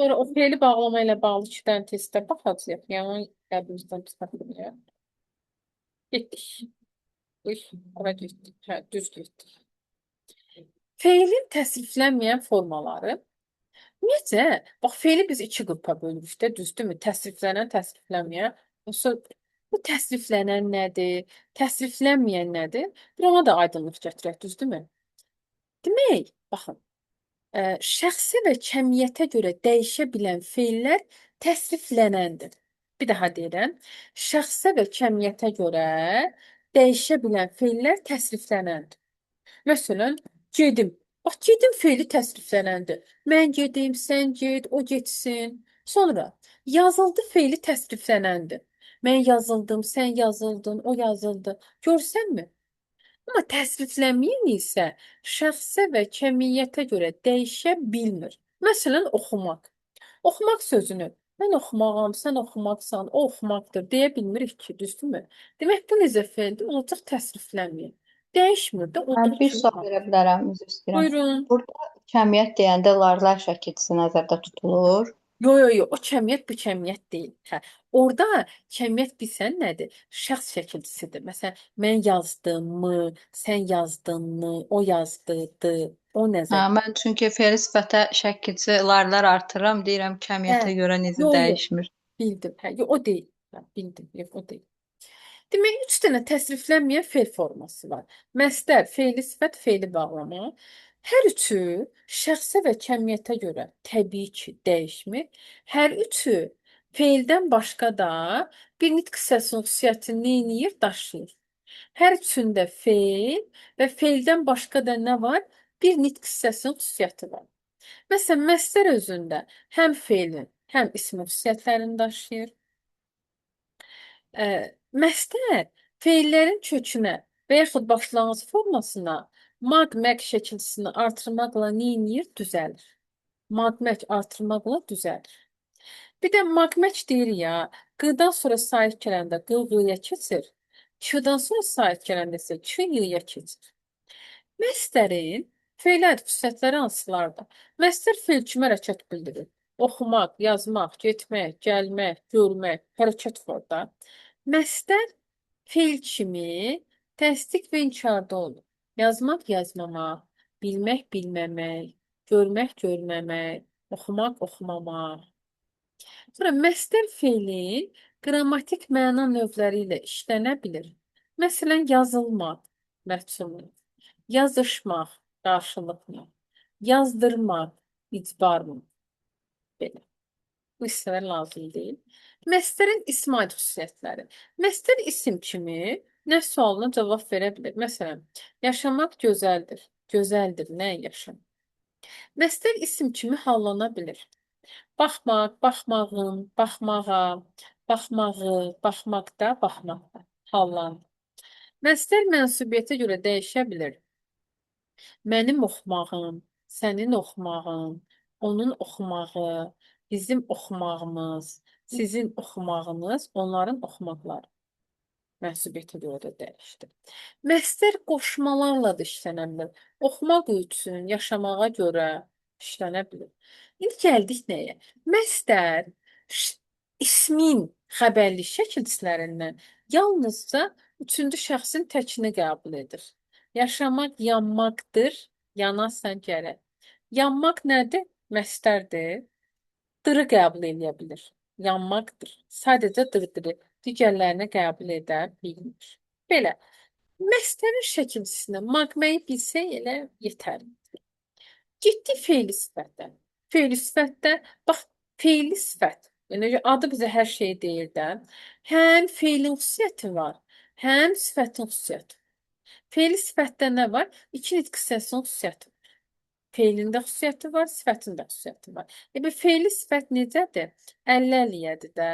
Sonra o fiili bağlama ilə bağlı 2 dənə testə baxacağıq. Yəni yadımızdan çıxartmayaq. Getdik. Uy, ora getdik. Hə, düz getdik. Feilin təsriflənməyən formaları. Ümumiyyətcə, bax feili biz 2 qrupa bölürük də, düzdürmü? Təsriflənən, təsriflənməyən. Yoxsa bu təsriflənən nədir? Təsriflənməyən nədir? Bir ona da aydınlıq gətirək, düzdürmü? Demək, baxın, şəxsi və kəmiyyətə görə dəyişə bilən feillər təsriflənəndir. Bir daha deyirəm. Şəxsə və kəmiyyətə görə dəyişə bilən feillər təsriflənəndir. Məsələn, gedim. Bax, gedim feili təsriflənəndir. Mən gedim, sən get, o getsin. Sonra, yazıldı feili təsriflənəndir. Mən yazıldım, sən yazıldın, o yazıldı. Görsənmi? Amma təsriflənməyən isə şəxsə və kəmiyyətə görə dəyişə bilmir. Məsələn, oxumaq. Oxumaq sözünü mən oxumağam, sən oxumaqsan, o oxumaqdır deyə bilmirik ki, düzdürmü? Demək bu necə feildir? Olacaq təsriflənməyən. Dəyişmir də, olduğu Bir kimi sual qalır. verə bilərəm, üzr istəyirəm. Buyurun. Burada cəmiyyət deyəndə larlar şəkilçisi nəzərdə tutulur. Yo, yo, yo, o kəmiyyət bu kəmiyyət deyil. Hə. Orda kəmiyyət bilsən nədir? Şəxs şəkilçisidir. Məsələn, mən yazdımı, sən yazdınmı, o yazdıdı, o Hə, nəzər. mən çünki fe'li sifətə şəkilçi larlar artırıram, deyirəm Hə. cəmiyyətə görə necə Yo, yo. dəyişmir. Bildim. Hə, yo, o deyil. Hə, bildim. Yox, o deyil. Demək, 3 dənə təsriflənməyən fe'l forması var. Məstər, fe'li sifət, fe'li bağlama. Hər üçü şəxsə və kəmiyyətə görə təbii ki, dəyişmir. Hər üçü fe'ldən başqa da bir nitq səsi xüsusiyyətini neyniyir, daşıyır. Hər üçündə fe'l və fe'ldən başqa da nə var? Bir nitq hissəsinin xüsusiyyəti var. Məsələn, məstər özündə həm fe'lin, həm ismin xüsusiyyətlərini daşıyır. Məstər feillərin kökünə və yaxud başlanğıc formasına maq-məq şəkilçisini artırmaqla neyniyir? Düzəlir. Maq-məq artırmaqla düzəlir. Bir də maq-məq deyir ya, qıdan sonra sait gələndə qı-qıya keçir. Q-dan sonra sait gələndə isə Q-ya keçir. Məstərin fe'lər xüsusiyyətləri hansılardır? Məstər fe'l kimi hərəkət bildirir. Oxumaq, yazmaq, getmək, gəlmək, görmək, hərəkət var da. Məstər fe'l kimi təsdiq və inkarda olur. Yazmaq, yazmamaq, bilmək, bilməmək, görmək, görməmək, oxumaq, oxumamaq. Sonra məstər fe'lin qrammatik məna növləri ilə işlənə bilir. Məsələn, yazılmaq, məhsumluq, yazışmaq, qarşılıqlı, yazdırmaq, icbarlı, belə. Bu hissələr lazım deyil. Məstərin ismaid xüsusiyyətləri. Məstər isim kimi nə sualına cavab verə bilir. Məsələn, yaşamaq gözəldir. Gözəldir, nə yaşam? Məstər isim kimi hallana bilir. Baxmaq, baxmağın, baxmağa, baxmağı, baxmaqda, baxmaqda. Hallan. Məstər mənsubiyyətə görə dəyişə bilir. Mənim oxumağım, sənin oxumağın, onun oxumağı, bizim oxumağımız, sizin oxumağınız, onların oxumaqları. Mənsubiyyətə görə də dəyişdi. Məstər qoşmalarla da işlənə bilər. Oxumaq üçün, yaşamağa görə işlənə bilər. İndi gəldik nəyə? Məstər ismin xəbərli şəkilçilərindən yalnızca üçüncü şəxsin təkini qəbul edir. Yaşamaq yanmaqdır, yanasan gərək. Yanmaq nədir? Məstərdir. Dırı qəbul edə bilir. Yanmaqdır. Sadəcə dırdırı digərlərini qəbul edə bilmir. Belə. Məstərin şəkilçisini maqməyi bilsək elə yetərli. Getdi fe'li sifətə. Fe'li sifətdə bax fe'li sifət. Yəni adı bizə hər şey deyir də. Həm fe'lin xüsusiyyəti var, həm sifətin xüsusiyyəti. Fe'li sifətdə nə var? İki nitq hissəsinin xüsusiyyəti. Fe'lin də xüsusiyyəti var, sifətin də xüsusiyyəti var. Bu fe'li sifət necədir? 50-50-yədir də.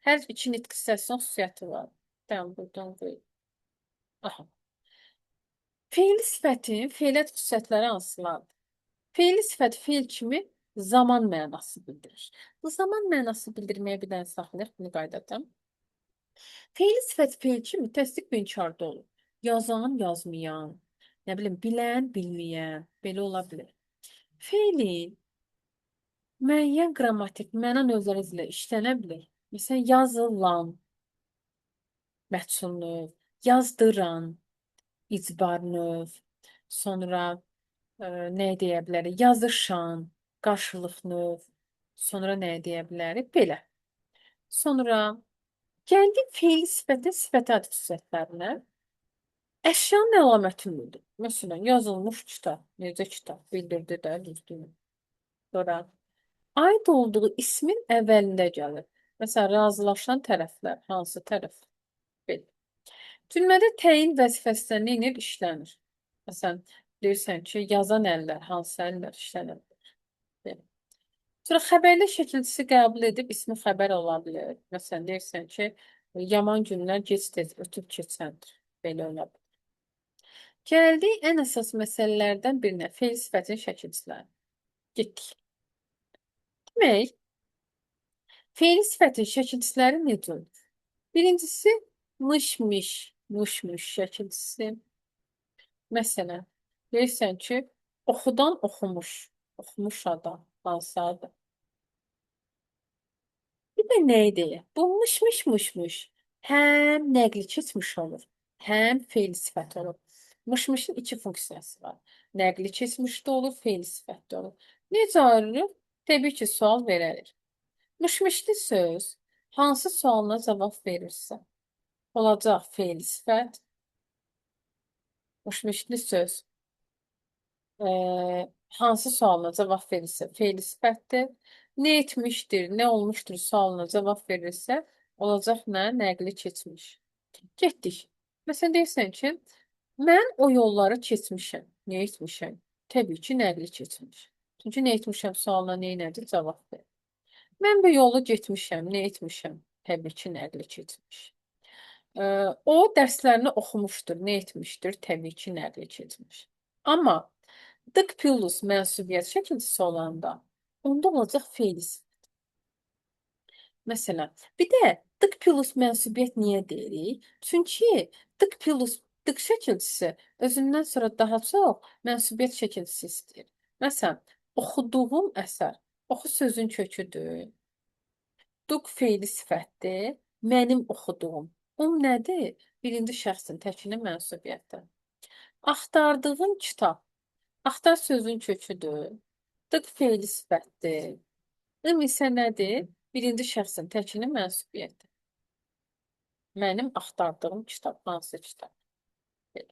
Hər iki nitq hissəsinin xüsusiyyəti var. Tamam, buradan qoy. Aha. Fe'li sifətin fe'liyyət xüsusiyyətləri hansılardır? Fe'li sifət fe'l kimi zaman mənası bildirir. Bu zaman mənası bildirməyə bir dənə saxlayaq, bunu qaydatam. Fe'li sifət fe'l kimi təsdiq və inkarda olur. Yazan, yazmayan, nə bilim, bilən, bilməyən, belə ola bilər. Fe'lin Müəyyən qrammatik məna növləri ilə işlənə bilər. Məsələn, yazılan, məchul növ, yazdıran, icbar növ, sonra nə deyə bilərik? Yazışan, qarşılıq növ, sonra nə deyə bilərik? Belə. Sonra gəldik feil sifətə, sifət adı xüsusiyyətlərinə. Əşyanın əlaməti nədir? Məsələn, yazılmış kitab. Necə kitab? Bildirdi də düzdür. Sonra aid olduğu ismin əvvəlində gəlir. Məsələn, razılaşan tərəflər hansı tərəf? Belə. Cümlədə təyin vəzifəsində nə edir? İşlənir. Məsələn, deyirsən ki, yazan əllər hansı əllər işlənir? Belə. Sonra xəbərli şəkilçisi qəbul edib ismi xəbər ola bilər. Məsələn, deyirsən ki, yaman günlər gec-tez ötüb keçəndir. Belə ola bilər. Gəldik ən əsas məsələlərdən birinə, feil sifətin şəkilçiləri. Getdik. Demək, feil sifətin şəkilçiləri necə olur? Birincisi, mış-mış, muş-muş şəkilçisi. Məsələn, deyirsən ki, oxudan oxumuş, oxumuş adam, hansı adam? Bir də nə idi? Bu mış-mış. Həm nəqli keçmiş olur, həm feil sifət olur. Mış-mışın iki funksiyası var. Nəqli keçmişdə olur, feil sifətdə olur. Necə ayırırıq? Təbii ki, sual verərik. Mış-mışlı söz hansı sualına cavab verirsə, olacaq feil sifət. Mış-mışlı söz hansı sualına cavab verirsə, feil sifətdir. Nə etmişdir, nə olmuşdur sualına cavab verirsə, olacaq nə? Nəqli keçmiş. Getdik. Məsələn, deyirsən ki, mən o yolları keçmişəm. Nə etmişəm? Təbii ki, nəqli keçmiş. Çünki nə etmişəm sualına nədir? Cavab ver. Mən bu yolu getmişəm. Nə etmişəm? Təbii ki, nəqli keçmiş. O dərslərini oxumuşdur. Nə etmişdir? Təbii ki, nəqli keçmiş. Amma dık plus mənsubiyyət şəkilçisi olanda onda olacaq feil sifət. Məsələn, bir də dık plus mənsubiyyət niyə deyirik? Çünki dık plus dık şəkilçisi özündən sonra daha çox mənsubiyyət şəkilçisi istəyir. Məsələn, oxuduğum əsər. Oxu sözün köküdür. Duq feili sifətdir. Mənim oxuduğum. Nədir? Birinci şəxsin təkinin mənsubiyyəti. Axtardığım kitab. Axtar sözün köküdür. Dıq feili sifətdir. İsə nədir? Birinci şəxsin təkinin mənsubiyyəti. Mənim axtardığım kitab. Hansı kitab? Belə.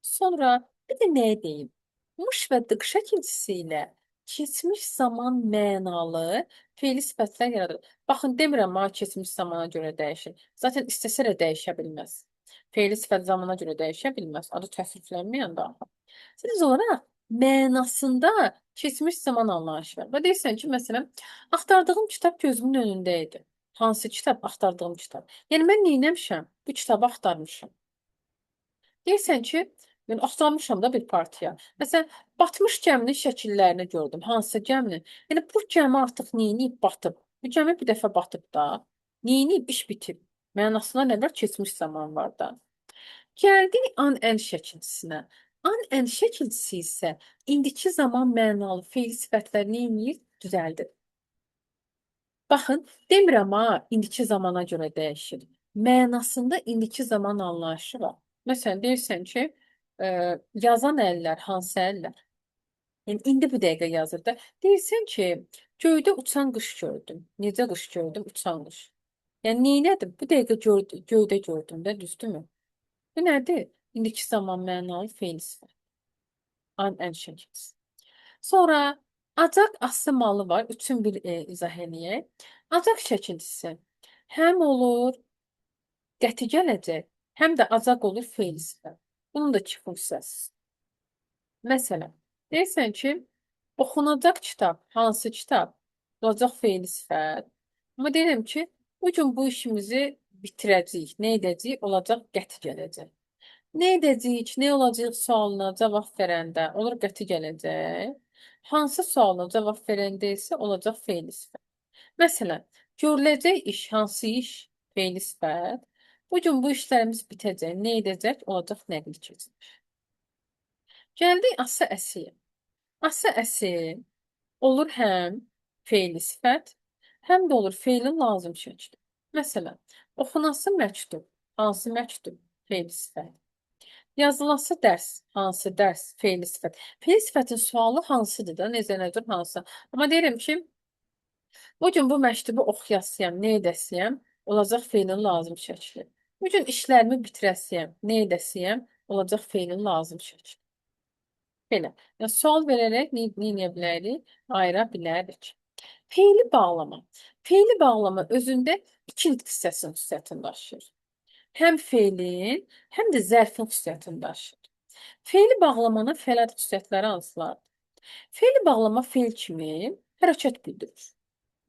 Sonra bir də nəyə deyim? Mış və dıq şəkilçisi ilə keçmiş zaman mənalı feili sifətlər yaradır. Baxın, demirəm, keçmiş zamana görə dəyişir. Zaten istəsə də dəyişə bilməz. Feili sifət zamana görə dəyişə bilməz. Adı təsriflənməyən daha. Siz olaraq mənasında keçmiş zaman anlayışı var. Və deyirsən ki, məsələn, axtardığım kitab gözümün önündə idi. Hansı kitab? Axtardığım kitab. Yəni mən neyləmişəm? Bu kitabı axtarmışam. Deyirsən ki, mən axtarmışam da bir partiya. Məsələn, batmış gəminin şəkillərini gördüm. Hansı gəminin? Yəni bu gəmi artıq neyinib batıb. Bu gəmi bir dəfə batıb da. Neyinib iş bitib. Mənasına nə var? Keçmiş zaman var da. Gəldik an-ən şəkilçisinə. An-ən şəkilçisi isə indiki zaman mənalı feil sifətləri neyinir? Düzəldir. Baxın, demirəm indiki zamana görə dəyişir. Mənasında indiki zaman anlayışı var. Məsələn, deyirsən ki, yazan əllər hansı əllər? Yəni indi bu dəqiqə yazır da. Deyirsən ki, göydə uçan qış gördüm. Necə qış gördüm? Uçan qış. Yəni neynədim? Bu dəqiqə göydə gördüm də, düzdürmü? Bu nədir? İndiki zaman mənalı feil sifət. An-ən şəkilçisi. Sonra acaq aslı malı var. Üçün bir izah eləyək. Acaq şəkilçisi həm olur qəti gələcək, həm də acaq olur feil sifət. Bunun da iki funksiyası. Məsələn, deyirsən ki, oxunacaq kitab, hansı kitab? Olacaq feil sifət. Amma deyirəm ki, bu gün bu işimizi bitirəcəyik. Nə edəcəyik? Olacaq qəti gələcək. Nə edəcəyik, nə olacaq sualına cavab verəndə olur qəti gələcək. Hansı sualına cavab verəndə isə olacaq feil sifət. Məsələn, görüləcək iş hansı iş? Feil sifət. Bu gün bu işlərimiz bitəcək. Nə edəcək? Olacaq nəqli keçmiş. Gəldik ası əsi. Ası əsi olur həm fe'li sifət, həm də olur fe'lin lazım şəkli. Məsələn, oxunası məktub, hansı məktub? Fe'li sifət. Yazılası dərs, hansı dərs? Fe'li sifət. Fe'li sifətin sualı hansıdır da? Necə, nədir, hansı? Amma deyirəm ki, bu gün bu məktubu oxuyasıyam, nə edəsiyəm? Olacaq fe'lin lazım şəkli. Bu gün işlərimi bitirəsiyəm, nə edəsiyəm? Olacaq fe'lin lazım şəkli. Belə. Yəni, sual verərək nə edə bilərik? Ayıra bilərik. Fe'li bağlama. Fe'li bağlama özündə iki hissəsinin xüsusiyyətini daşıyır. Həm fe'lin, həm də zərfin xüsusiyyətini daşıyır. Fe'li bağlamanın fəaliyyət xüsusiyyətləri hansılardır? Fe'li bağlama fe'l kimi hərəkət bildirir.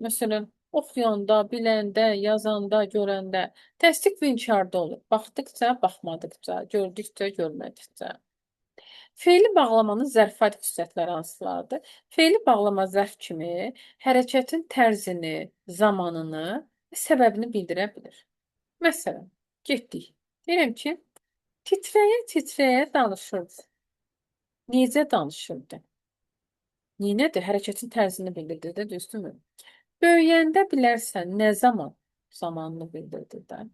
Məsələn, oxuyanda, biləndə, yazanda, görəndə təsdiq və inkarda olur. Baxdıqca, baxmadıqca, gördükcə, görmədikcə. Fe'li bağlamanın zərfət xüsusiyyətləri hansılardır? Fe'li bağlama zərf kimi hərəkətin tərzini, zamanını və səbəbini bildirə bilir. Məsələn, getdik. Deyirəm ki, titrəyə-titrəyə danışırdı. Necə danışırdı? Neynədir? Hərəkətin tərzini bildirdi də, düzdürmü? Böyüyəndə bilərsən nə zaman? Zamanını bildirdi də.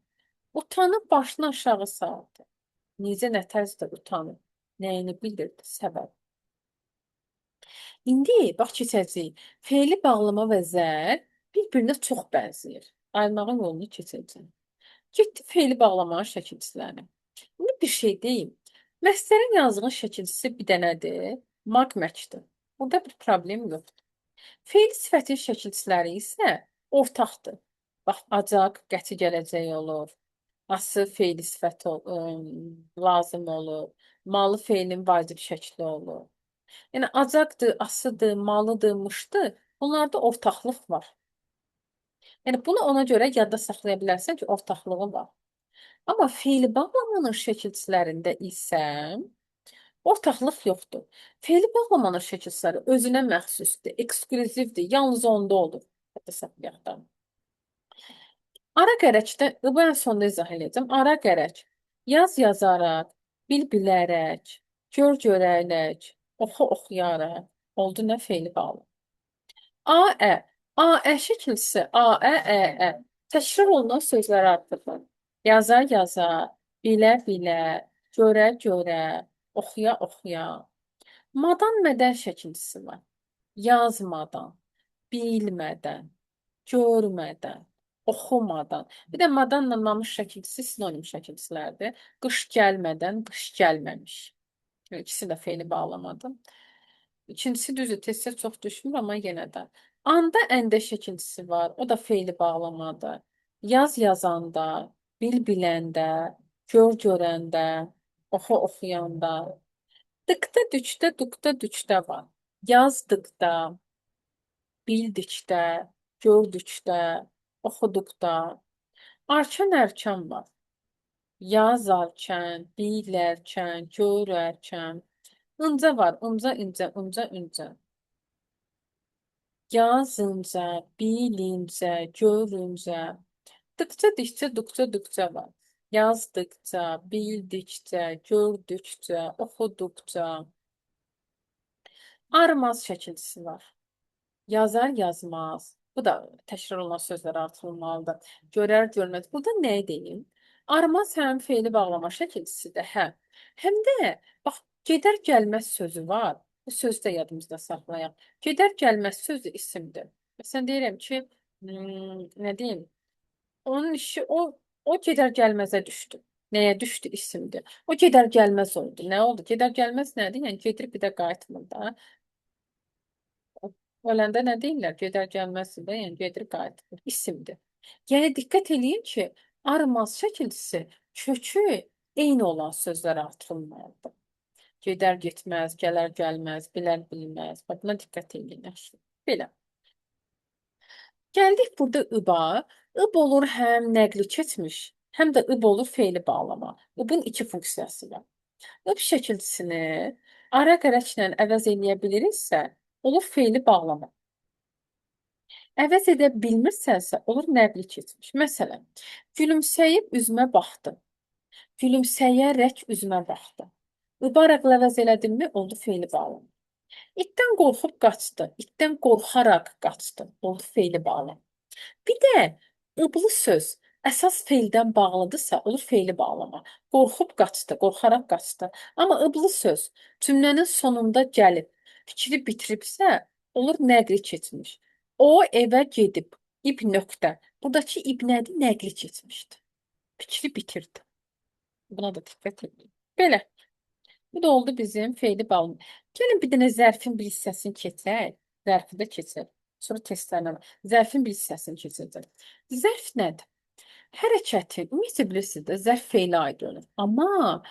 Utanıb başını aşağı saldı. Necə, nə tərzdə utanıb? Nəyini bildirdi? Səbəb. İndi bax keçəcəyik. Fe'li bağlama və zərf bir-birinə çox bənzəyir. Ayırmağın yolunu keçəcəyik. Getdi fe'li bağlamanın şəkilçilərinə. İndi bir şey deyim. Məsələnin yazığın şəkilçisi bir dənədir. Magməkdir. Burada bir problem yoxdur. Fe'li sifətin şəkilçiləri isə ortaqdır. Bax, acaq, qəti gələcək olur. Ası fe'li sifət lazım olur. Malı fe'lin vacib şəkli olur. Yəni, acaqdır, asıdır, malıdır, mışdır. Bunlarda ortaqlıq var. Yəni, bunu ona görə yadda saxlaya bilərsən ki, ortaqlığı var. Amma fe'li bağlamanın şəkilçilərində isə ortaqlıq yoxdur. Fe'li bağlamanın şəkilçiləri özünə məxsusdur, eksklüzivdir, yalnız onda olur. Yadda saxlayaq da. Ara qərəkdə, bu ən sonda izah edəcəm. Ara qərək, yaz yazaraq, bil bilərək, gör görərək, oxu oxuyaraq, oldu nə fe'li bağlı. A-ə, A-ə şəkilçisi, A-ə, ə-ə. Təkrar olunan sözlər artıqdır. Yaza yaza, bilə bilə, görə görə, oxuya oxuya. Madan mədən şəkilçisi var. Yazmadan, bilmədən, görmədən, oxumadan. Bir də madanla mamış şəkilçisi sinonim şəkilçilərdir. Qış gəlmədən, qış gəlməmiş. İkisi də fe'li bağlamadır. İkincisi düzdür, tez-tez çox düşmür, amma yenə də. Anda əndə şəkilçisi var. O da fe'li bağlamadır. Yaz yazanda, bil biləndə, gör görəndə, oxu oxuyanda. Dıqda dükdə, duqda dükdə var. Yazdıqda, bildikdə, gördükdə, oxuduqda. Arkan ərkan var. Yazarkən, bilərkən, görərkən. Inca var. Inca, inca, inca, inca. Yazınca, bilincə, görüncə. Dıqca, dikcə, duqca, duqca var. Yazdıqca, bildikcə, gördükcə, oxuduqca. Armaz şəkilçisi var. Yazar, yazmaz. Bu da təkrar olunan sözlər artırılmalıdır. Görər, görməz. Burada nə deyim? Armaz həm fe'li bağlama şəkilçisidir, hə. Həm də, bax, gedər, gəlməz sözü var. Bu sözü də yadımızda saxlayaq. Gedər, gəlməz sözü isimdir. Məsələn, deyirəm ki, nə deyim? Onun işi, o gedər, gəlməzə düşdü. Nəyə düşdü? İsimdir. O gedər, gəlməz oldu. Nə oldu? Gedər, gəlməz nədir? Yəni, gedir, bir də qayıtmır da. Öləndə nə deyirlər? Gedər gəlməzsə də, yəni gedir qayıtır. İsimdir. Yəni diqqət eləyin ki, armaz şəkilçisi kökü eyni olan sözlər artırılmalıdır. Gedər getməz, gələr gəlməz, bilər bilməz. Bax, buna diqqət eləyin. Belə. Gəldik burada ıba. Ib olur həm nəqli keçmiş, həm də ıb olur fe'li bağlama. Ibın iki funksiyası var. Ib şəkilçisini ara qərəklə əvəz eləyə biliriksə, olur fe'li bağlama. Əvəz edə bilmirsənsə, olur nəqli keçmiş. Məsələn, gülümsəyib üzümə baxdı. Gülümsəyərək üzümə baxdı. Ibaraqla əvəz elədimmi, oldu fe'li bağlama. İtdən qorxub qaçdı. İtdən qorxaraq qaçdı. Oldu fe'li bağlı. Bir də ıblı söz əsas fe'ldən bağlıdırsa, olur fe'li bağlama. Qorxub qaçdı, qorxaraq qaçdı. Amma ıblı söz cümlənin sonunda gəlib, fikri bitiribsə, olur nəqli keçmiş. O evə gedib. İb nöqtə. Buradakı ib nədir? Nəqli keçmişdi. Fikri bitirdi. Buna da diqqət edin. Belə. Bu da oldu bizim fe'li bağlı. Gəlin bir dənə zərfin bir hissəsini keçək. Zərfi də keçək. Sonra testlərlə. Zərfin bir hissəsini keçəcək. Zərf nədir? Hərəkətin, ümumiyyətlə bilirsiniz də, zərf fe'lə aid olur. Amma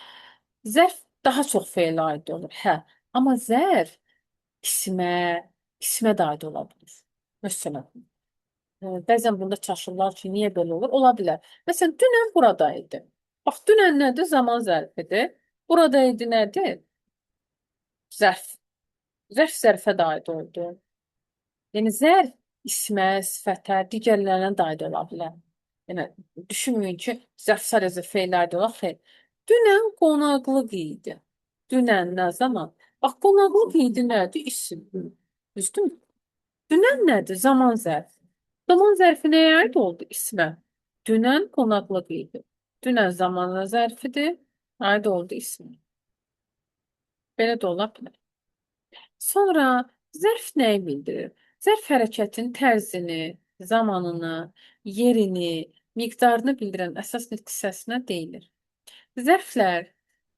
zərf daha çox fe'lə aid olur. Hə. Amma zərf ismə də aid ola bilir. Məsələn, bəzən bunda çaşırlar ki, niyə belə olur? Ola bilər. Məsələn, dünən buradaydı. Bax, dünən nədir? Zaman zərfidir. Buradaydı nədir? Zərf. Zərf zərfə də aid oldu. Yəni zərf ismə, sifətə, digərlərinə də aid ola bilər. Yəni düşünməyin ki, zərf sadəcə fe'lə aid ola. Xeyr. Dünən qonaqlıq idi. Dünən nə zaman? Bax, qonaqlıq idi nədir? İsim. Düzdür? Dünən nədir? Zaman zərfi. Zaman zərfi nəyə aid oldu? İsmə. Dünən qonaqlıq idi. Dünən zamanla zərfidir. Aid oldu ismə. Belə də ola bilər. Sonra zərf nəyi bildirir? Zərf hərəkətin tərzini, zamanını, yerini, miqdarını bildirən əsas nitq hissəsinə deyilir. Zərflər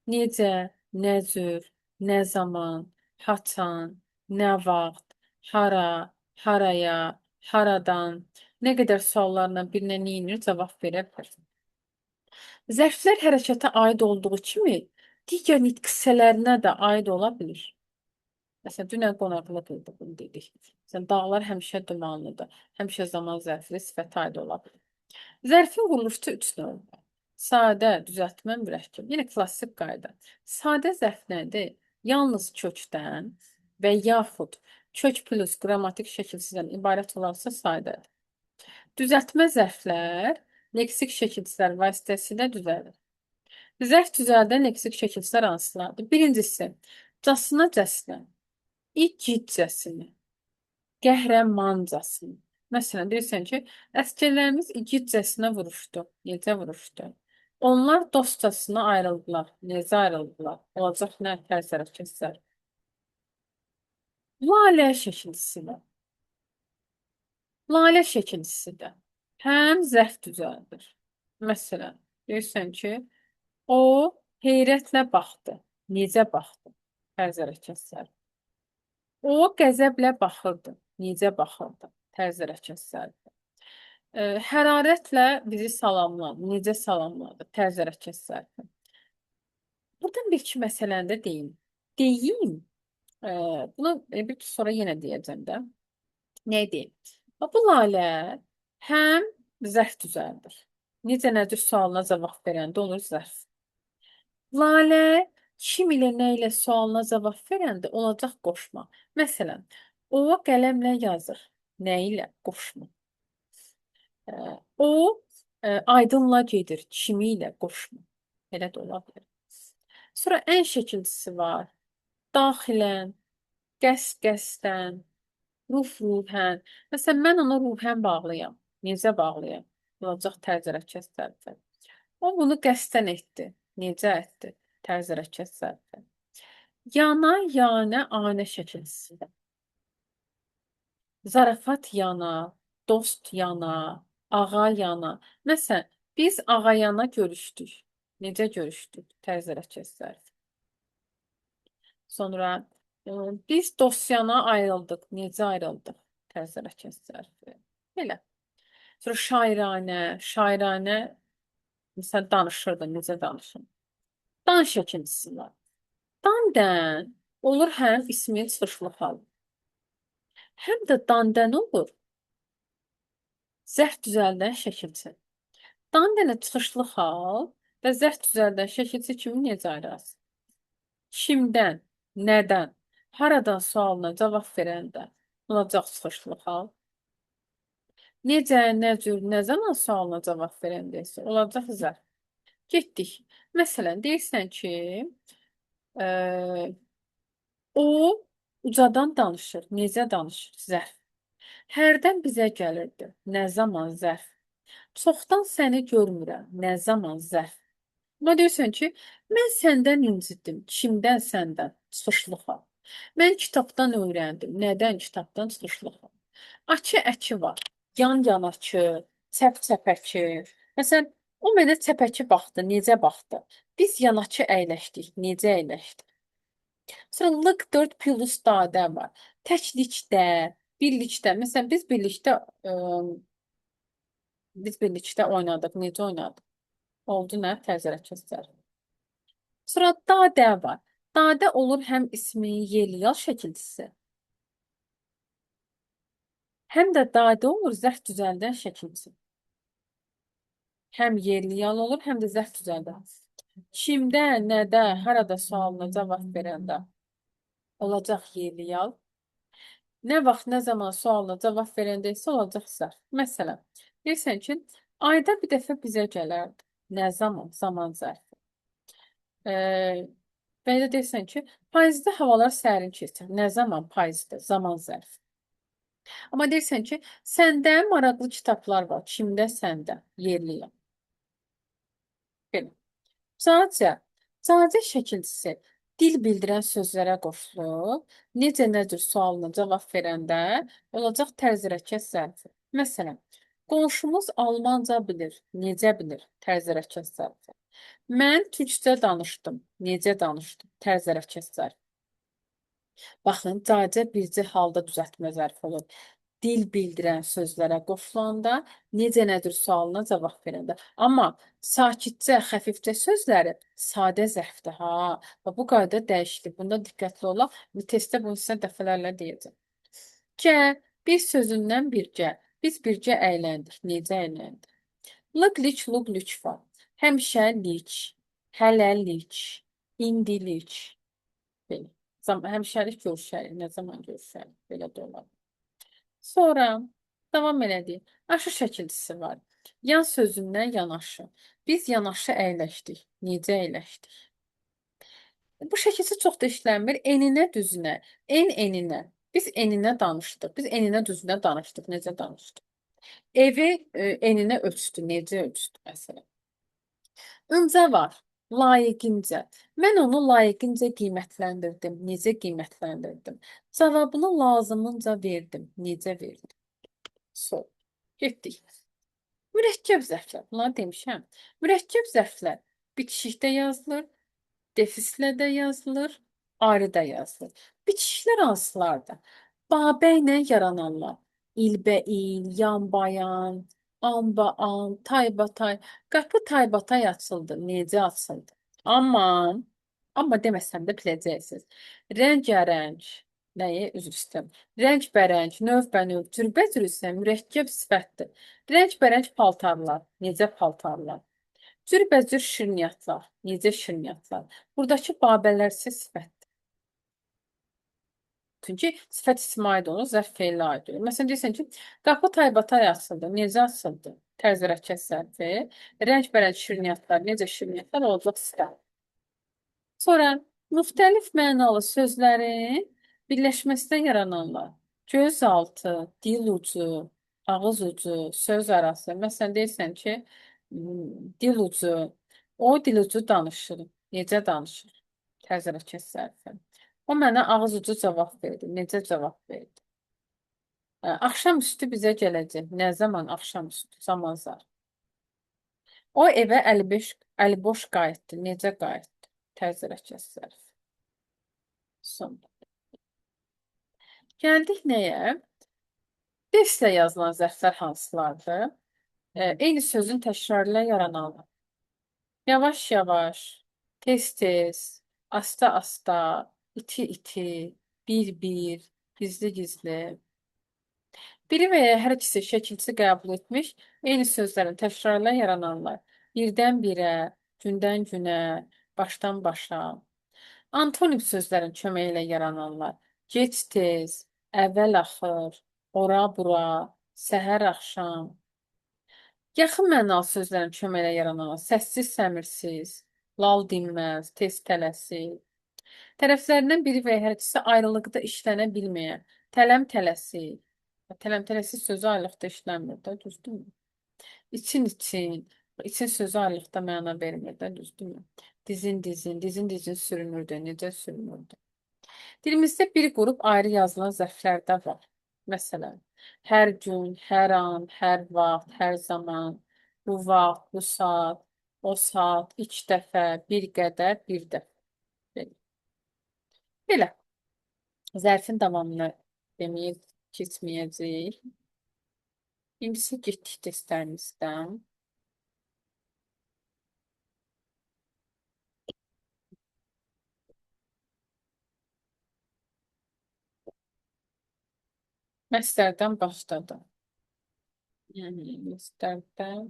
necə, nə cür, nə zaman, haçan, nə vaxt, hara, haraya, haradan, nə qədər suallarla birinə neyinir cavab verə bilər. Zərflər hərəkətə aid olduğu kimi digər nitq hissələrinə də aid ola bilir. Məsələn, dünən qonaqlıq idi, bunu dedik. Məsələn, dağlar həmişə dumanlıdır. Həmişə zaman zərfli sifətə aid ola bilir. Zərfin quruluşu 3 növdür. Sadə, düzəltmə, mürəkkəb. Yenə klassik qayda. Sadə zərf nədir? Yalnız kökdən və yaxud kök plus qrammatik şəkilsizdən ibarət olarsa sadədir. Düzəltmə zərflər leksik şəkilsizlər vasitəsilə düzəlir. Zərf düzəldən leksik şəkilsizlər hansılardır? Birincisi, casına cəsnə. İgidcəsinə, qəhrəmancasına. Məsələn, deyirsən ki, əsgərlərimiz igidcəsinə vuruşdu. Necə vuruşdu? Onlar dostcasına ayrıldılar. Necə ayrıldılar? Olacaq nə tərz hərəkətlər? Lalə şəkilsizlə. Lalə şəkilsizdə həm zərf düzəldir. Məsələn, deyirsən ki, o heyrətlə baxdı. Necə baxdı? Tərz hərəkətlər. O qəzəblə baxırdı. Necə baxırdı? Tərz hərəkətlərdir. Hərarətlə bizi salamladı. Necə salamladı? Tərz hərəkətlərdir. Buradan bir iki məsələni də deyim. Deyim. Bunu bir sonra yenə deyəcəm də. Nə deyim? Bu lalə həm zərf düzəldir. Necə nədir sualına cavab verəndə olur zərf. Lalə kim ilə nə ilə sualına cavab verəndə olacaq qoşma. Məsələn, o qələmlə yazır. Nə ilə? Qoşma. O aydınla gedir. Kimi ilə? Qoşma. Belə də ola bilər. Sonra ən şəkilçisi var. Daxilən, qəsdən, ruhən. Məsələn, mən ona ruhən bağlıyam. Necə bağlıyam? Olacaq tərz hərəkət zərfi. O bunu qəsdən etdi. Necə etdi? Tərz hərəkət zərfi. Yana, yanə, anə şəkilsizdir. Zarafat yana, dost yana, ağa yana. Məsələn, biz ağayana görüşdük. Necə görüşdük? Tərz hərəkət zərfi. Sonra biz dosyana ayrıldıq. Necə ayrıldıq? Tərz hərəkət zərfi. Belə. Sonra şairanə, məsələn, danışırdı. Necə danışın? Dan şəkilçisi var. Dandən olur həm ismin çıxışlı hal. Həm də dandən olur zərf düzəldən şəkilçi. Dandənə çıxışlı hal və zərf düzəldən şəkilçi kimi necə ayırasın? Kimdən, nədən, haradan sualına cavab verəndə olacaq çıxışlı hal. Necə, nə cür, nə zaman sualına cavab verəndə isə olacaq zərf. Getdik. Məsələn, deyirsən ki, o Ucadan danışır. Necə danışır? Zərf. Hərdən bizə gəlirdi. Nə zaman? Zərf. Çoxdan səni görmürəm. Nə zaman? Zərf. Buna deyirsən ki, mən səndən incidim. Kimdən? Səndən. Çıxışlığa. Mən kitabdan öyrəndim. Nədən? Kitabdan çıxışlığa. Açı əki var. Yan yanaçı, çəp çəpəki. Məsələn, o mənə çəpəki baxdı. Necə baxdı? Biz yanaçı əyləşdik. Necə əyləşdik? Sonra lıq 4 plus dadə var. Təklikdə, birlikdə. Məsələn, biz birlikdə oynadıq. Necə oynadıq? Oldu nə? Təzərə kəsər. Sonra dadə var. Dadə olur həm ismi yeliyal şəkilçisi, həm də dadə olur zərf düzəldən şəkilçisi. Həm yerliyal olur, həm də zərf düzəldən. Kimdə, nədə, harada sualına cavab verəndə olacaq yerliyal. Nə vaxt, nə zaman sualına cavab verəndə isə olacaq zərf. Məsələn, deyirsən ki, ayda bir dəfə bizə gələrdi. Nə zaman? Zaman zərfi. Və ya da deyirsən ki, payızda havalar sərin keçir. Nə zaman? Payızda. Zaman zərfi. Amma deyirsən ki, səndə maraqlı kitablar var. Kimdə? Səndə. Yerliyəm. Belə. Cacə. Cacə şəkilçisi dil bildirən sözlərə qoşulub, necə nədir sualına cavab verəndə olacaq tərz hərəkət zərfi. Məsələn, qonşumuz almanca bilir. Necə bilir? Tərz hərəkət zərfi. Mən türkcə danışdım. Necə danışdım? Tərz hərəkət zərfi. Baxın, cacə bircə halda düzəltmə zərfi olur. Dil bildirən sözlərə qoşulanda, necə nədir sualına cavab verəndə. Amma sakitcə, xəfifcə sözləri sadə zərfdir, ha. Və bu qayda dəyişdi. Bunda diqqətli olaq. Testdə bunu sizə dəfələrlə deyəcəm. Cə, bir sözündən bircə. Biz bircə əyləndik. Necə əyləndik? Lıqliç, luqliç var. Həmişəlik, hələlik, indilik. Belə. Həmişəlik görüşərik. Nə zaman görüşərik? Belə də olar. Sonra davam elədik. Aşı şəkilçisi var. Yan sözündən yanaşı. Biz yanaşı əyləşdik. Necə əyləşdik? Bu şəkilçi çox da işlənmir. Eninə, düzünə. Eninə. Biz eninə danışdıq. Biz eninə, düzünə danışdıq. Necə danışdıq? Evi eninə ölçdü. Necə ölçdü məsələn? Öncə var. Layiqincə. Mən onu layiqincə qiymətləndirdim. Necə qiymətləndirdim? Cavabını lazımınca verdim. Necə verdim? Sol. Getdik. Mürəkkəb zərflər. Bunları demişəm. Mürəkkəb zərflər bitişikdə yazılır, defislə də yazılır, ayrı da yazılır. Bitişiklər hansılardır? Babə ilə yarananlar. İlbəil, yanbayan, anbaan, taybatay. Qapı taybatay açıldı. Necə açıldı? Amma deməsəm də biləcəksiniz. Rəngarəng, nəyi? Üzr istəyirəm. Rəngbərəng, növbənöv, cürbəcür isə mürəkkəb sifətdir. Rəngbərəng paltarlar. Necə paltarlar? Cürbəcür şirniyyatlar. Necə şirniyyatlar? Buradakı babələr isə sifət. Çünki sifət ismi aid olur, zərf feilə aid olur. Məsələn, deyirsən ki, qapı taybatay açıldı. Necə açıldı? Tərz hərəkət zərfi. Rəngbərəng şirniyyatlar. Necə şirniyyatlar? Olacaq sifət. Sonra müxtəlif mənalı sözlərin birləşməsində yarananlar. Göz altı, dil ucu, ağız ucu, söz arası. Məsələn, deyirsən ki, dil ucu, o dil ucu danışır. Necə danışır? Tərz hərəkət zərfi. O mənə ağız ucu cavab verdi. Necə cavab verdi? Axşamüstü bizə gələcək. Nə zaman axşamüstü? Zaman zar. O evə əliboş qayıtdı. Necə qayıtdı? Tərz hərəkət zərfi. Son. Gəldik nəyə? Dəstlə yazılan zərflər hansılardır? Eyni sözün təkrarı ilə yarananlar. Yavaş-yavaş, tez-tez, asta-asta, iti-iti, bir-bir, gizli-gizli. Biri və ya hər ikisi şəkilçi qəbul etmiş, eyni sözlərin təkrarı ilə yarananlar. Birdən-birə, gündən-günə, başdan-başa. Antonim sözlərin köməyi ilə yarananlar. Gec-tez, əvvəl-axır, ora-bura, səhər-axşam. Yaxın mənalı sözlərin köməyi ilə yarananlar. Səssiz-səmirsiz, lal dinməz, tez tələsik. Tərəflərindən biri və ya hər ikisi ayrılıqda işlənə bilməyə. Tələm-tələsik. Tələm-tələsik sözü ayrılıqda işlənmir də, düzdürmü? İçin-için. İçin sözü ayrılıqda məna vermir də, düzdürmü? Dizin-dizin. Dizin-dizin sürünürdü. Necə sürünürdü? Dilimizdə bir qrup ayrı yazılan zərflər də var. Məsələn, hər gün, hər an, hər vaxt, hər zaman, bu vaxt, bu saat, o saat, ilk dəfə, bir qədər, bir dəfə. Belə. Belə. Zərfin davamını deməyib keçməyəcəyik. İngilizcə getdik testlərimizdən. Məslərdən başladım. Yəni, məslərdən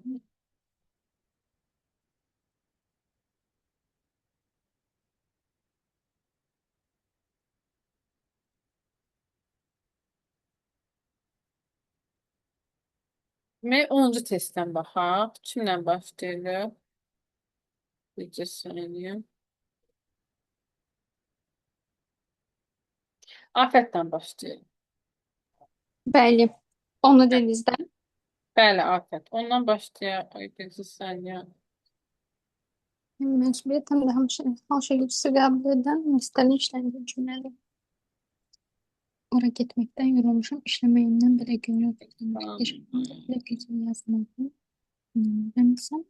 demək 10-cu testdən baxaq. Kimlə başlayırıq? Bircə saniyə. Afətdən başlayırıq. Bəli. Onu dedinizdə. Bəli, afət. Ondan başlayaq. Ay, bircə saniyə. Məcburiyyət həm də hal şəkilçisi qəbul edən məsələnin işləndiyi cümlədir. Ora getməkdən yorulmuşam, işləməyimdən belə gün yox. Belə gecə yazmaqdan. Rəmsəm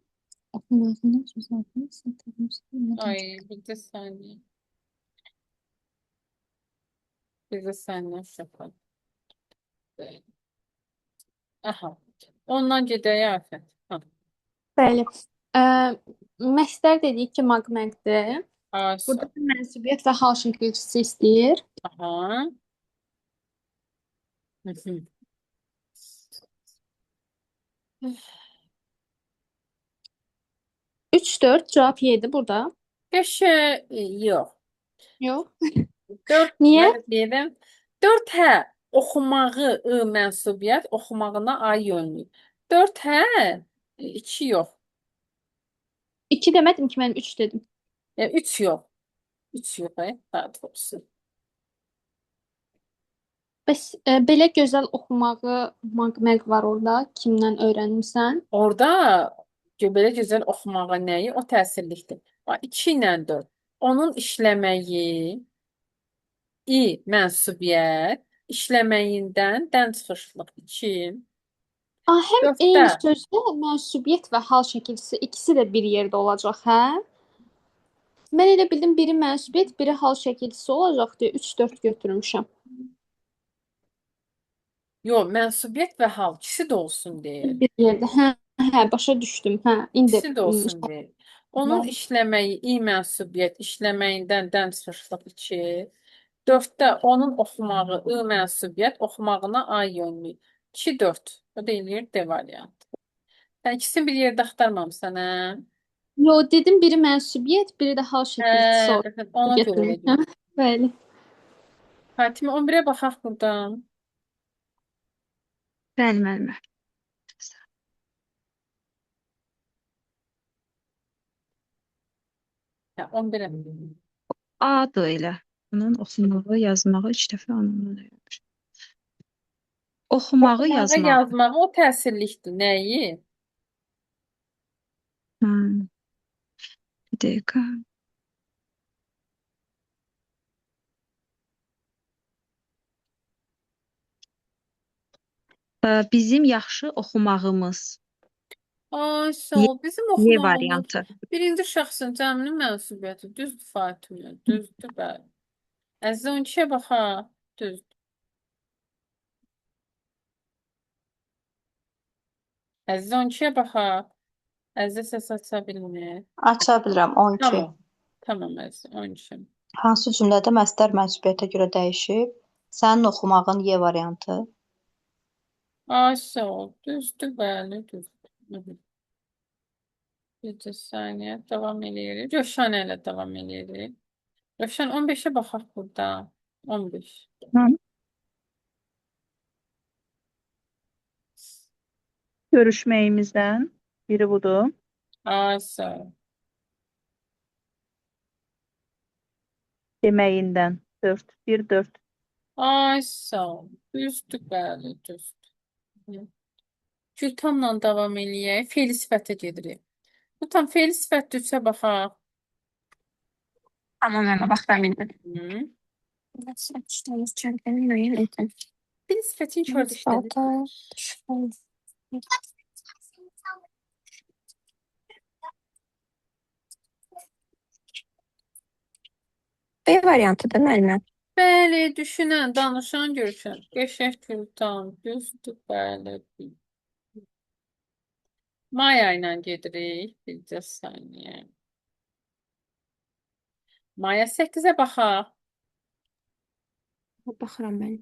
oxumağından söz aldığını satırmışsın. Ay, bircə saniyə. Bircə saniyə şəfət. Aha. Ondan gedək afət. Ha. Bəli. Məsdər dedik ki, maqmentdir. Asa. Burada mənsubiyyət və hal şəkilçisi istəyir. Aha. Hı hı. 3-4 cavab 7 burada. Beş yox. Yox. 4 Niyə? mən deyirəm. 4 hə. Oxumağı mənsubiyyət, oxumağına ay yönlü. 4 hə. 2 yox. 2 demədim ki, mən 3 dedim. 3 yox. 3 yox, daha doğrusu. Bəs belə gözəl oxumağı maqmək var orada. Kimdən öyrənmisən? Orada belə gözəl oxumağa nəyi? O təsirlikdir. 2 ilə 4. Onun işləməyi, mənsubiyyət, işləməyindən dən çıxışlıq 2. Həm 4-də eyni sözdə mənsubiyyət və hal şəkilçisi ikisi də bir yerdə olacaq, hə? Mən elə bildim biri mənsubiyyət, biri hal şəkilçisi olacaq deyə 3-4 götürmüşəm. yox, mənsubiyyət və hal ikisi də olsun deyir. Bir yerdə. Hə, başa düşdüm. Hə, indi İkisi də olsun deyir. Onun işləməyi, mənsubiyyət, işləməyindən dən çıxışlıq 2. 4-də onun oxumağı, mənsubiyyət, oxumağına ay yönlü. 2, 4. O da eləyir D variantı. Sən ikisini bir yerdə axtarmamısan, hə? Yo, dedim biri mənsubiyyət, biri də hal şəkilçisi olacaq. Evet, ona görə elə Götürmüşəm. Bəli. Fatimə 11-ə baxaq buradan. Bəli, müəllimə. Hə, 11-ə. A-dır elə. Bunun oxumağı, yazmağı 3 dəfə anlamına öyrənmişəm. Oxumağı, Oxumağı, yazmağı. yazmağı o təsirlikdir. Nəyi? Bir dəqiqə. Bizim yaxşı oxumağımız. Ay, sağ ol. Bizim oxumağımız variantı. birinci şəxsin cəminin mənsubiyyəti. Düzdür Fatimə, düzdür bəli. Əzizə 12-yə baxaq. Düzdür. Əzizə 12-yə baxaq. Əzizə səs aça bilmir. Aça bilirəm 12. Tamam. Tamam əzizə 12. Hansı cümlədə məsdər mənsubiyyətə görə dəyişib? Sənin oxumağın Y variantı. Ay, sağ ol. Düzdür bəli, düzdür. Hı hı. Bir saniyə davam eləyirik. Rövşənə ilə davam eləyirik. Rövşən 15-ə baxaq burada. 15. Görüşməyimizdən biri budur. Ay, sağ ol. deməyindən. 4. 1, 4. Ay sağ ol. Düzdür, bəli, düzdür. Hı. Gültamla davam eləyək. Fe'li sifətə gedirik. Gültam, fe'li sifətdirsə baxaq. Tamam Emma bak ben bildim. Hı. Nasıl açtığımız çönklerin yönetim. Fe'li sifətin kördə işlədir. Balta, düşman. B variantı değil mi Elma? Bəli, düşünən, danışan görüşən. Qəşəng Gültam, düzdür, bəli. Maya ilə gedirik. Bircə saniyə. Maya 8-ə baxaq. Bakıram ben.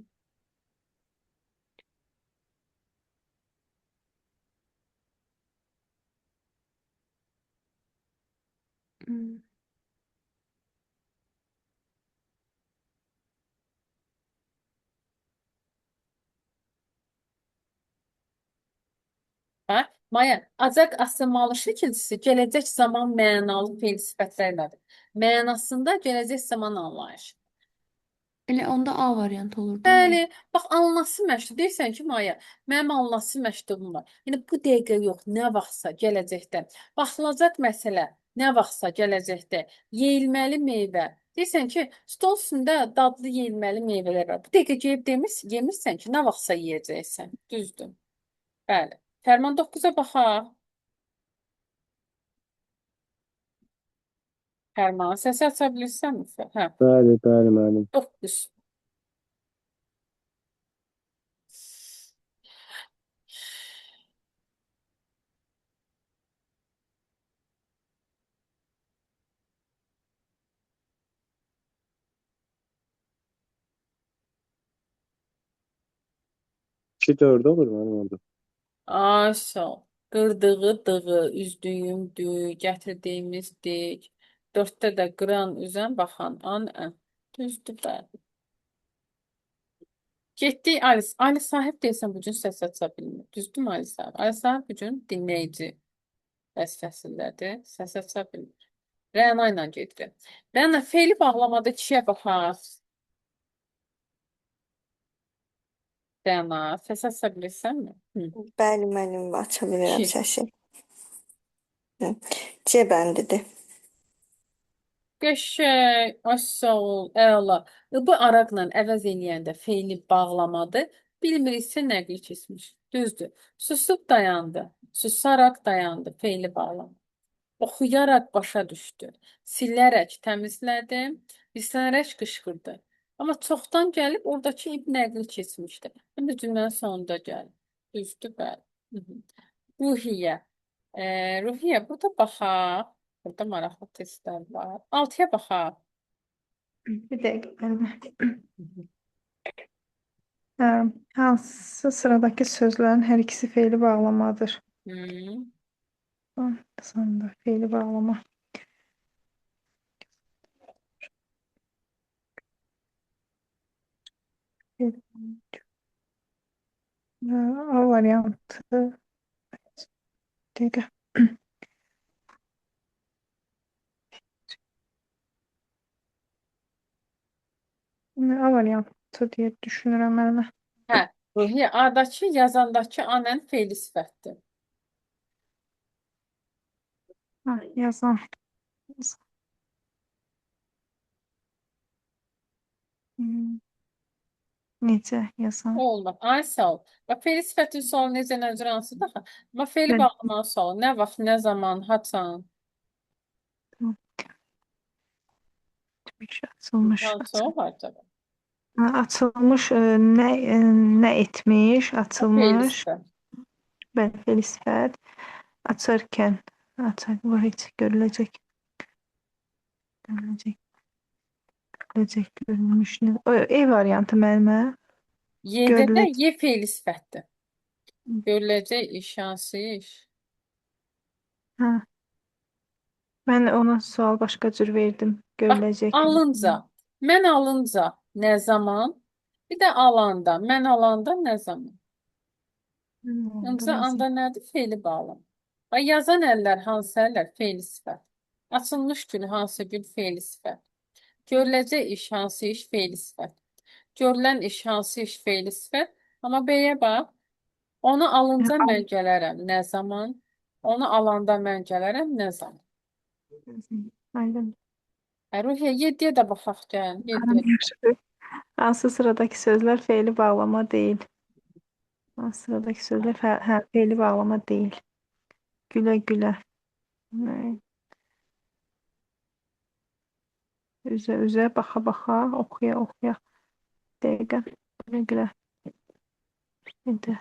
Hmm. Hə? Maya, acaq asılmalı şəkilçisi gələcək zaman mənalı fe'l sifətlərlədir. Mənasında gələcək zaman anlayışı. Ele onda A variantı olur değil mi? Bəli, bax anlası məktub deyirsən ki, Maya, mənim anlası məktubum var. Yəni bu dəqiqə yox, nə vaxtsa gələcəkdə. Baxılacaq məsələ nə vaxtsa gələcəkdə yeyilməli meyvə. Deyirsən ki, stol üstündə dadlı yeyilməli meyvələr var. Bu dəqiqə gəlib yemirsən ki, nə vaxtsa yeyəcəksən. Düzdür. Bəli. Fərman 9-a baxaq. Fərman, səsi aça bilirsənmi? Hə, Bəli, bəli, müəllim. 9. İki dörd olur müəllim orada. Ay sağ ol. Qırdığı dığı, üzdüyüm düy, gətirdiyimiz dik. Dörddə də qıran üzən baxan an ən. Düzdür bəli. Getdik Ali. Ali sahib deyəsən bu gün səs aça bilmir. Düzdürmü Ali sahib? Ali sahib bu gün dinləyici vəzifəsindədir. Səs aça bilmir. Rəna ilə gedirik. Rəna fe'li bağlamada kişiyə baxaq. Rəna, səs aça bilirsənmi? Hı. Bəli, müəllim, aça bilirəm Kişi. səsi. C bəndidir. Qəşəng, ay sağ ol, əla. Bu araqla əvəz eləyəndə fe'li bağlamadır. Bilmiriksə nəqli keçmiş. Düzdür. Susub dayandı. Susaraq dayandı. Fe'li bağlama. Oxuyaraq başa düşdü. Silərək təmizlədim. Dislənərək qışqırdı. Amma çoxdan gəlib oradakı ib nəqli keçmişdi. İndi cümlənin sonunda gəldi. Düzdür, bəli. Hı -hı. Ruhiyyə. Ruhiyyə, burada baxaq. Burada maraqlı testlər var. 6-ya baxaq. Bir dəqiqə müəllimə. Hansı sıradakı sözlərin hər ikisi fe'li bağlamadır? Hı. Sonunda fe'li bağlama. A variantı. Bir dəqiqə. A variantı diye düşünürəm müəllimə. Hə, Ruhiyyə, A-dakı, yazandakı anən fe'li sifətdir. Yazan. Necə yazan? O olmaz. Ay sağ ol. Bax, fe'li sifətin sualı necə nəcür hansı da? Amma fe'li Bəli. bağlamalı sualı. Nə vaxt, nə zaman, haçan? Açılmış. Hansı o var tabii. Açılmış nə etmiş? Fe'li Açılmış. sifət. Bəli, fe'li sifət. Açarkən. Bu heç görüləcək. Görüləcək. Görüləcək, görülmüş. E variantı müəllimə. Y'də də Görüləcək. Y fe'li sifətdir. Görüləcək iş, hansı iş? Hə. Mən ona sual başqa cür verdim. Bax, Görüləcək. alınca. Mən alınca nə zaman? Bir də alanda. Mən alanda nə zaman? Ancaq anda nədir? Fe'li bağlam. Bax, yazan əllər hansı əllər? Fe'li sifət. Açılmış gün hansı gün? Fe'li sifət. Görüləcək iş hansı iş fe'li sifət. Görülən iş hansı iş fe'li sifət. Amma B'yə bax. Onu alınca mən gələrəm nə zaman? Onu alanda mən gələrəm nə zaman? Aydın. Ruhiyə 7-yə də baxaq gəl. 7-yə. Yaxşıdır. Hansı sıradakı sözlər fe'li bağlama değil? Hansı sıradakı sözlər fe'li bağlama değil? Gülə gülə. Ne? Üzə üzə baxa baxa oxuya oxuya. Dəqiqə. Gülə gülə. İndi.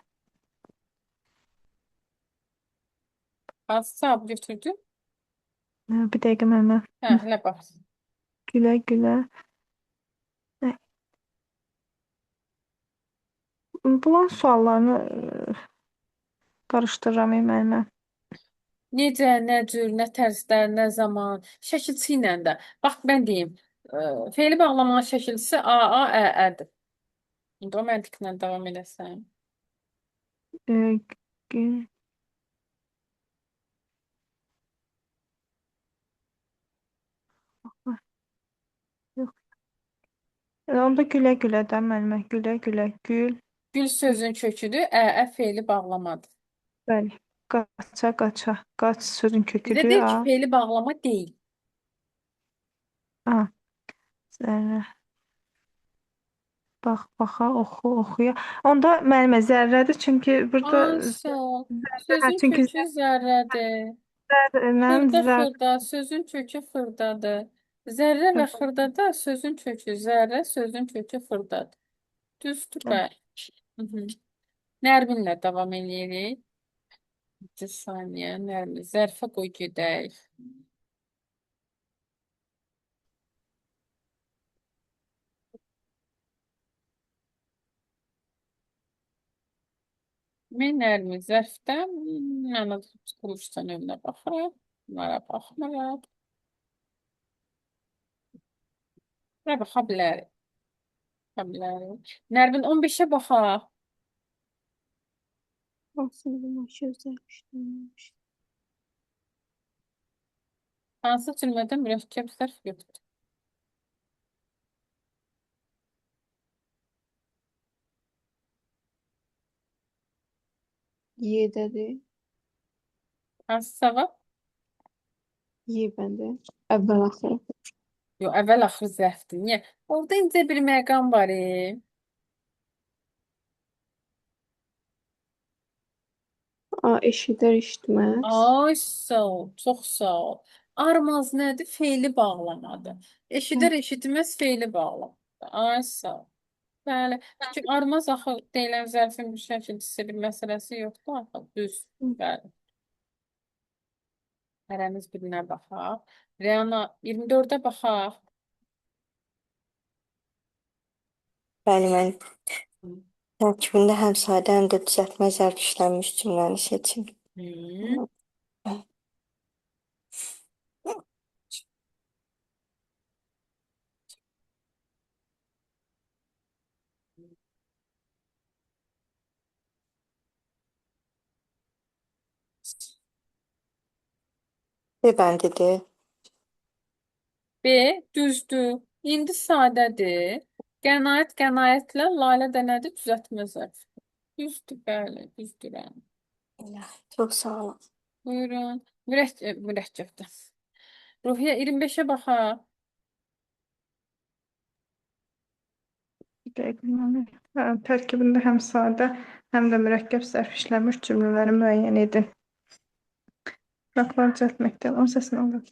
Hansı cavab götürdün? Bir dəqiqə mənə. Hə, hələ bax. Gülə gülə. Bunların suallarını qarışdırıram müəllimə. Necə, nə cür, nə tərzdə, nə zaman, şəkilçi ilə də. Bax, mən deyim, fe'li bağlamanın şəkilçisi A, A, Ə-Ədir. İndi o məntiqlə davam edəsən. Gül. Yox. Onda gülə gülə də müəllimə. Gülə gülə. Gül. Gül sözün köküdür, Ə fe'li bağlamadır. Bəli. Qaça qaça. Qaç sözün Bizə köküdür. deyir ki, fe'li bağlama deyil. A. Zərrə. Bax baxa oxu oxuya. Onda müəllimə zərrədir çünki burada Ay, sağ ol. Sözün çünki kökü zərrədir. mən Xırda xırda, sözün kökü xırdadır. Zərrə və xırdada sözün kökü zərrə, sözün kökü xırdadır. Düzdür, bəli. Mhm. Nərminlə davam edirik. Bir saniyə, Nərmin. Zərfə qoy gedək. Mən Nərmin zərfdən mənə quruluşdan önünə baxıram. Bunlara baxmıram. Bura baxa bilərik. Baxa bilərik. Nərmin 15-ə baxaq. Aslında maşa özəlmişdir. Hansı cümlədə mürəkkəb zərf yoxdur? Y'dedir. Hansı cavab? Y bəndə. Əvvəl axır. Yox, əvvəl-axır zərfdir. Niyə? Orada incə bir məqam var. A, eşidər, eşitməz. Ay, sağ ol, çox sağ ol. Armaz nədir? Fe'li bağlamadır. Eşidər, eşitməz fe'li bağlamadır. Ay, sağ ol. Bəli. Çünki armaz axı deyilən zərfin bir şəkilçisi bir məsələsi yoxdur axı. Düz. Bəli. Hərəmiz birinə baxaq. Rəana 24-ə baxaq. Bəli, müəllim. Tərkibində həm sadə, həm də düzəltmə zərf işlənmiş cümləni seçin. Hı. B bəndidir. B düzdür. İndi sadədir. Qənaət qənaətlə, Lalə də nədir? Düzəltmə zərf. Düzdür, bəli, düzdür. Çox sağ olun. Buyurun. Mürəkkəbdir. Ruhiyyə 25-ə baxaq. bir dəqiqə müəllimə. Tərkibində həm sadə, həm də mürəkkəb zərf işlənmiş cümlələri müəyyən edin. Uşaqlar cəld məktəb, onun səsini alın.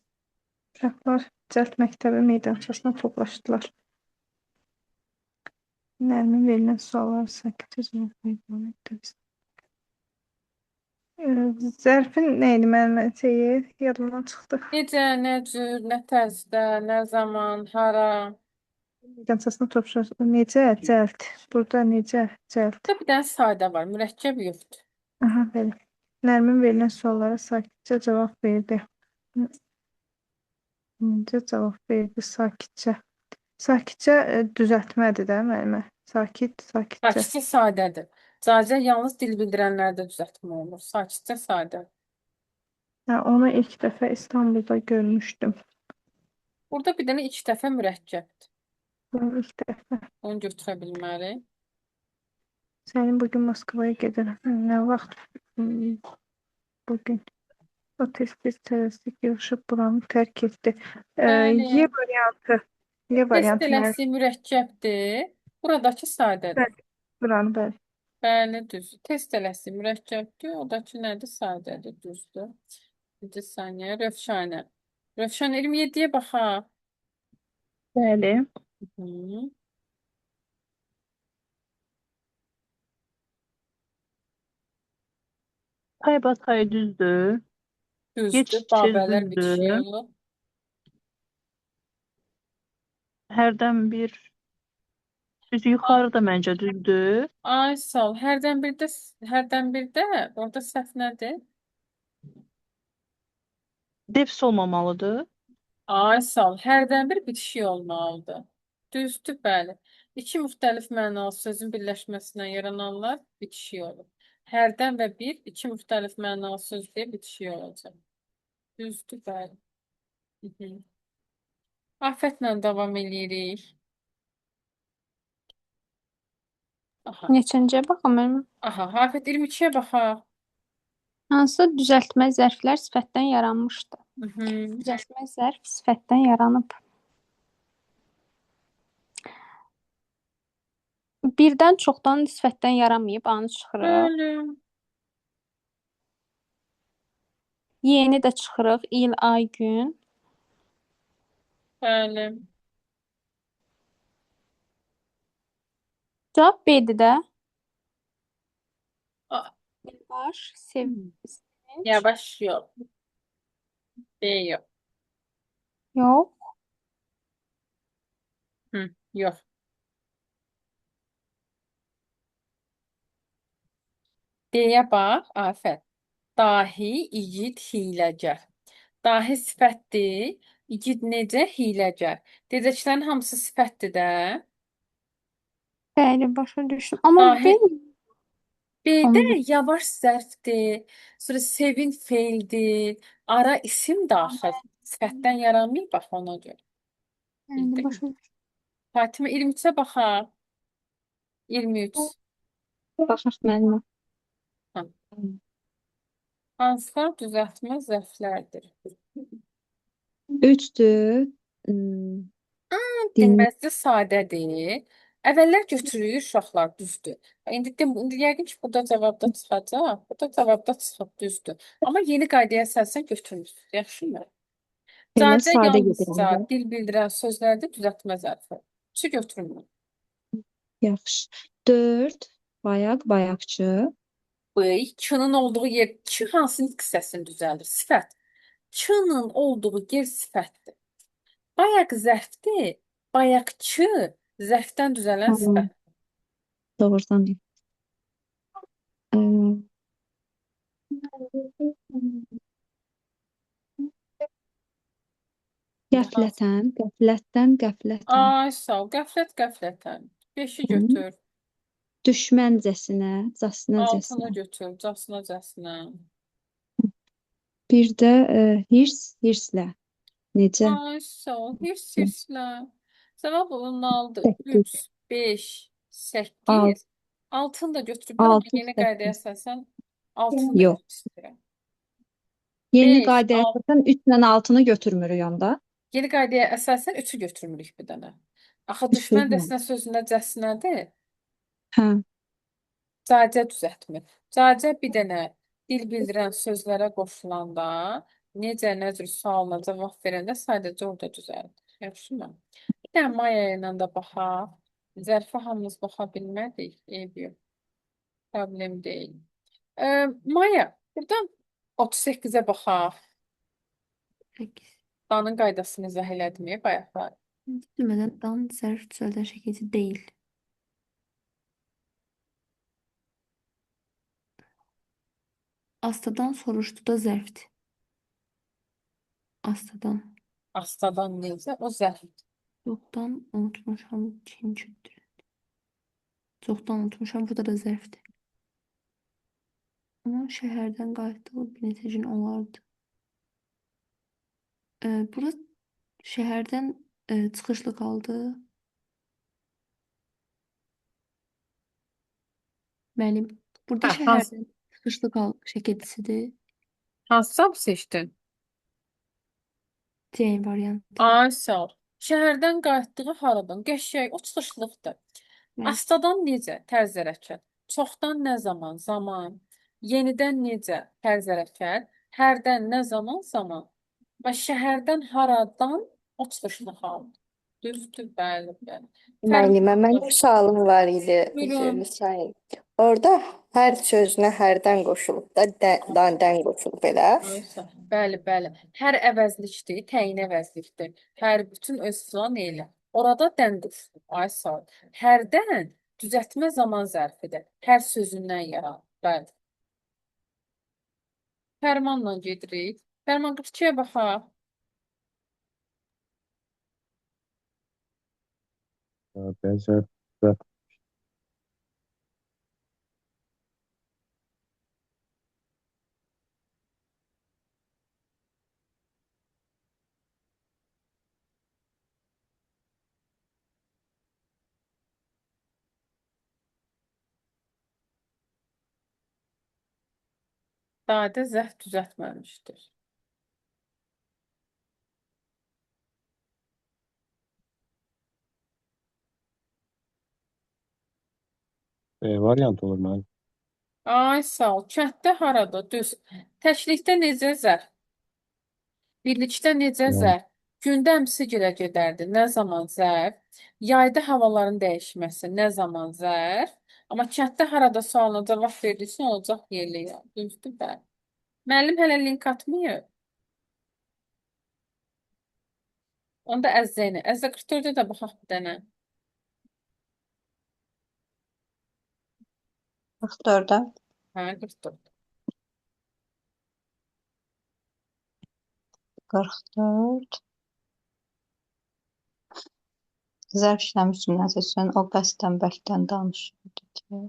Uşaqlar cəld məktəbi meydançasına toplaşdılar. Nərmin verilən sualları sakitcə cavab vermək. Zərfin neydi müəllimə? Yadımdan çıxdı. Necə, nə cür, nə tərzdə, nə zaman, hara. Meydançasına toplaşdılar. Necə? Cəld. Burada necə? Cəld. Burada bir dənə sadə var, mürəkkəb yoxdur. Aha, belə. Nərmin verilən suallara sakitcə cavab verdi. Necə cavab verdi? Sakitcə. Sakitcə düzəltmədir də müəllimə. Sakitcə. Sakitcə sadədir. Sadəcə yalnız dil bildirənlərdə düzəltmə olur. Sakitcə sadə. Onu ilk dəfə İstanbulda görmüşdüm. Burada bir dənə 2 dəfə mürəkkəbdir. Bu ilk dəfə. Onu götürə bilmərik. Sənin bugün Moskvaya gedirəm. Nə vaxt? Bugün. O tez-tez tərəzlik yığışıb buranı tərk etdi. Bəli. Y variantı. Y Test variantı nə? eləsi mürəkkəbdir. Buradakı sadədir. Bəli. Buranı bəli. Bəli, düzdür. Test eləsi mürəkkəbdir. Odakı nədir? Sadədir, düzdür. Bir saniyə. Rövşənə. Rövşən 27-yə baxaq. Bəli. Hı. Taybatay düzdür. Düzdür. Geçiş Babələr düzdür. bitişiyor. Hərdən bir düz yuxarıda məncə düzdür. Ay sağ ol. Hərdən birdə orada səhv nədir? Defs olmamalıdır. Ay sağ ol. Hərdən bir bitişik olmalıdır. Düzdür, bəli. İki müxtəlif mənalı sözün birləşməsindən yarananlar bitişik olur. Hərdən və bir iki müxtəlif mənalı söz deyə bitişik olacaq. Düzdür, bəli. Hı -hı. Afətlə davam eləyirik. Aha. Neçənciyə baxım mən? Aha, Afət 22-yə baxaq. Hansı düzəltmə zərflər sifətdən yaranmışdı? Hı -hı. Düzəltmə zərf sifətdən yaranıb. Birdən çoxdan sifətdən yaramayıb, anı çıxırıq. Bəli. Yeni də çıxırıq, il, ay, gün. Bəli. Cavab B-dir də. A- Baş, sevinç. Yavaş yok. B yok. Yox. Hı, yok. D'yə bax, Afət. Dahi, igid, hiyləgər. Dahi sifətdir. İgid necə? Hiyləgər. Dedəklərin hamısı sifətdir də. Bəli, başa düşdüm. Amma Dahi B B'də Onu yavaş zərfdir. Sonra sevin feildir. Ara isim daxil. Sifətdən yaranmayıb bax ona görə. bəli, Bildin mi? başa düşdüm. Fatimə 23-ə baxaq. 23. Baxaq müəllimə. Hə. Hansılar düzəltmə zərflərdir? 3-dür. Din Dinməzcə sadədir. Əvvəllər götürülür uşaqlar, düzdür. İndi yəqin ki, burada cavabda çıxacaq. Burada cavabda çıxıb, düzdür. Amma yeni qaydaya əsasən götürmürsünüz. Yaxşımı? belə Sadə sadə yalnızca gedirəm. dil bildirən sözlərdə düzəltmə zərfi. Üçü götürmür. Yaxşı. 4 bayaq, bayaqçı. Bıy, k-nın olduğu yer, k hansı nitq hissəsini düzəldir? Sifət. K-nın olduğu yer sifətdir. Bayaq zərfdir. Bayaqçı zərfdən düzələn sifət. Doğrudan. Ee, Qəflətən, qəflətdən, qəflətən. Ay, sağ ol. Qəflət, qəflətən. 5-i götür. Düşməncəsinə, Altını casınacəsinə. götür. Casınacəsinə. Bir də hirs, hirslə. Necə? Ay, sağ ol. Hirslə. Cavab olmalıdır. Səkkiz. 3, 5, 8. Alt. Altını da götürüblər amma Altı, yeni qaydaya səkkiz. əsasən altını da Yox. götürürəm. Yeni Beş, qaydaya alt- əsasən 3 ilə 6-nı götürmürük onda. Yeni qaydaya əsasən 3-ü götürmürük bir dənə. Axı Üçü, düşmən hə. dəstə sözündə cəsinədir. Hə. Cacə düzəltmə. Cacə bir dənə dil bildirən sözlərə qoşulanda necə, nə cür sualına cavab verəndə sadəcə orada düzəldir. Yaxşımı? Bir dənə Maya ilə də baxaq. Zərfə hamımız baxa bilmədik. Eyb yox. Problem deyil. Maya, buradan 38-ə baxaq. Peki. Danın qaydasını izah elədimi bayaqlar? Düzəltmədən dan zərf düzəldən şəkilci deyil. Astadan soruşdu da zərfdir. Astadan. Astadan necə? O zərf. Çoxdan unutmuşam ikincidir. Çoxdan unutmuşam, bu da zərfdir. Ama şəhərdən qayıtdığı bir neçə gün olardı. Burada Şəhərdən çıxışlı qaldı. Müəllim, burada Hə, şəhərdən çıxışlı şəkilçisidir. hansı cavabı seçdin? C variantı. Ay sağ ol. Şəhərdən qayıtdığı haradan? Qəşəng, o çıxışlıqdır. Bəli. Astadan necə? Tərz hərəkət. Çoxdan nə zaman? Zaman. Yenidən necə? Tərz hərəkət. Hərdən nə zaman? Zaman. Və şəhərdən haradan? O çıxışlı hal. Düzdür, bəli, bəli. Müəllimə, mənim bir sualım var idi, Buyurun. üzrlü sayın. Orada hər sözünə hərdən qoşulub da, dan qoşulub elə. Aysa, bəli, bəli. Hər əvəzlikdir, təyin əvəzlikdir. Hər bütün öz filan elə. Orada dən qoşulub. Aysa, hərdən düzəltmə zaman zərfidir. Hər sözündən yaranır. Bəli. Fərmanla gedirik. Fərman 42-yə baxaq. Benzer Dadə zəhv düzəltməmişdir. variant olur müəllim. Ay sağ ol. Kənddə harada? Düz. Təklikdə necə zərf? Birlikdə necə Yəni, zərf? Gündə əmsigilə gedərdi. Nə zaman zərf? Yayda havaların dəyişməsi. Nə zaman zərf? Amma kənddə harada sualına cavab verdiysə olacaq yerli ya. Düzdür bəli. Müəllim hələ link atmıyor. Onda Əzzəni. Əzzə 44-də də baxaq bir dənə. 44-də Hə, 44. 44. Zərf işləmi üstündən seçsin. O qəsdən bəlkdən danışırdı ki.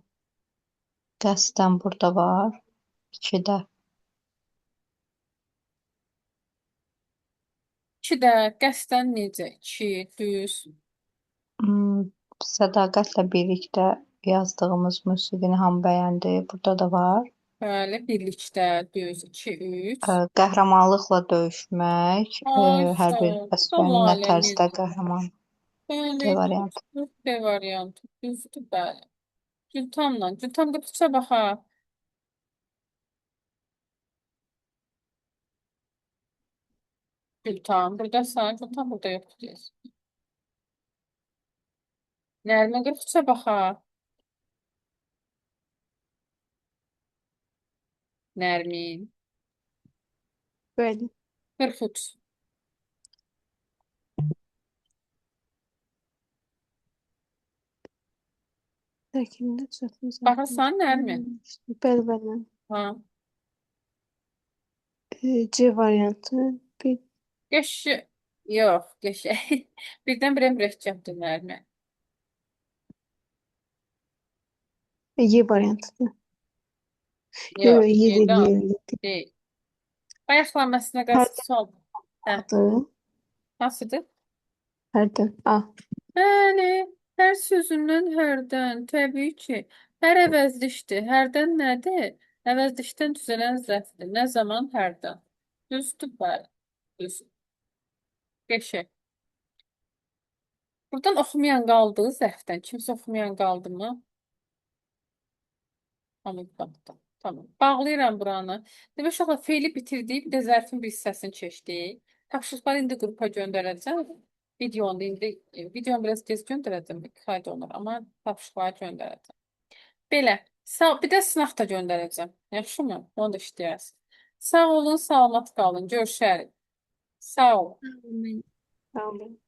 Qəsdən burada var. 2-də. 2-də qəsdən necə? 2, düz. Sədaqətlə birlikdə yazdığımız musiqini hamı bəyəndi. Burada da var. Bəli, birlikdə düz. 2, 3. Qəhrəmanlıqla döyüşmək. Ay Hər sağ bir ol. vəzifənin nə Lalə tərzdə necə? qəhrəman. Bəli, D variantı. B variantı. Düzdür, bəli. Gültanla. Gültan qıpçıya baxaq. Gültan, buradasan. Gültan burada yoxdur. Nərmin qıpçıya baxaq. Nərmin. Bəli. 43. Tərkibində düzəltmə Baxırsan, Nərmin? Bəli, bəli. Ha. C variantı. Bir Qəşi. Yox, qəşəng. Birdən-birə mürəkkəbdir, Nərmin. Y variantıdır. Yox, Y yedi deyil. deyil. Ayaqlanmasına qəsd sol. Hə, Hərdən. nasıldır? Hərdən. A. Bəli, hər sözündən hərdən, təbii ki. Hər əvəzlikdir. Hərdən nədir? Əvəzlikdən düzələn zərfdir. Nə zaman? Hərdən. Düzdür, bəli. Düz. Qəşəng. Buradan oxumayan qaldı zərfdən. Kimsə oxumayan qaldı mı? Hamı baxdı. Tamam. Bağlayıram buranı. Demək uşaqlar feili bitirdik. Bir də zərfin bir hissəsini keçdik. Tapşırıqları indi qrupa göndərəcəm. Videonu biraz gec göndərəcəm. Kaydı olur. Amma tapşırıqları göndərəcəm. Belə. Bir də sınaq da göndərəcəm. Yaxşımı? Onu da işləyərsin. Sağ olun, salamat qalın. Görüşərik. Sağ olun. Sağ olun.